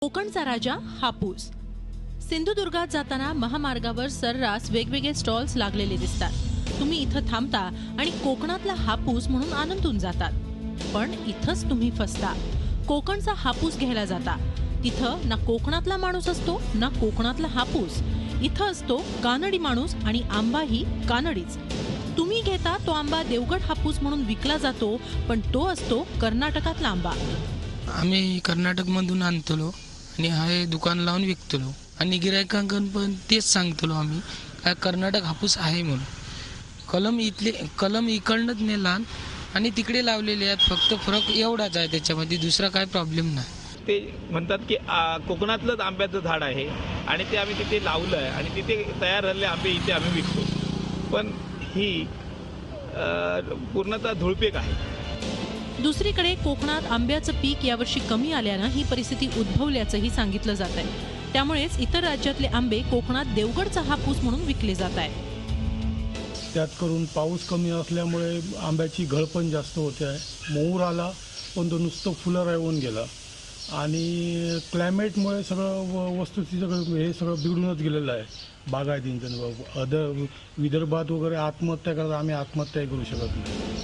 कोकणचा राजा हापूस। सिंधुदुर्गात जाताना महामार्गावर सर्रास वेगवेगळे स्टॉल्स लागलेले दिसतात। तुम्ही इथं थांबता आणि कोकणातला हापूस म्हणून आनंदून जातात, पण इथंच तुम्ही फसता। कोकणचा हापूस घ्यायला जाता, तिथं ना कोकणातला माणूस असतो ना कोकणातला हापूस। इथं असतो कानडी माणूस आणि आंबाही कानडीच। तुम्ही घेता तो आंबा देवगड हापूस म्हणून विकला जातो, पण तो असतो कर्नाटकातला आंबा। आम्ही कर्नाटकमधून आणतलो आणि हे दुकान लावून विकतलो आणि गिरायकांकडून पण तेच सांगतलो आम्ही काय कर्नाटक हापूस आहे म्हणून। कलम इकडनंच नेला आणि तिकडे लावलेले आहेत, फक्त फरक एवढाच आहे, त्याच्यामध्ये दुसरा काय प्रॉब्लेम नाही। ते म्हणतात की कोकणातलंच आंब्याचं झाड आहे आणि ते आम्ही तिथे लावलं आहे आणि तिथे तयार झालेले आंबे इथे आम्ही विकतो, पण ही पूर्णतः धुळपेक आहे। दुसरीकडे कोकणात आंब्याचं पीक यावर्षी कमी आल्यानं ही परिस्थिती उद्भवल्याचंही सांगितलं जात आहे। त्यामुळेच इतर राज्यातले आंबे कोकणात देवगडचा हापूस म्हणून विकले जात आहेत। त्यात करून पाऊस कमी असल्यामुळे आंब्याची घळ पण जास्त होते आहे। मोहर आला पण तो नुसतं फुलं राहून गेला आणि क्लायमेटमुळे सगळं वस्तूची हे सगळं बिघडूनच गेलेलं आहे। बागायतींचं विदर्भात वगैरे आत्महत्या करतात, आम्ही आत्महत्या करू शकत नाही।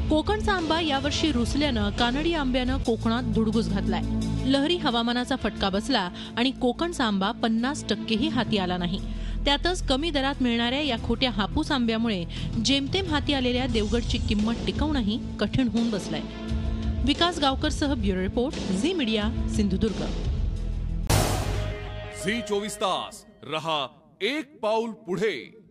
कोकणचा आंबा यावर्षी रुसल्यानं कानडी आंब्यानं कोकणात धुडगूस घातलाय। लहरी हवामानाचा फटका बसला आणि कोकणचा आंबा 50%ही हाती आला नाही। त्यातच कमी दरात मिळणाऱ्या या खोट्या हापूस आंब्यामुळे जेमतेम हाती आलेल्या देवगडची किंमत टिकवणंही कठीण होऊन बसलंय। विकास गावकरसह bureau report, Zee media, Sindhudurg. Zee 24 तास रहा एक पाऊल पुढे।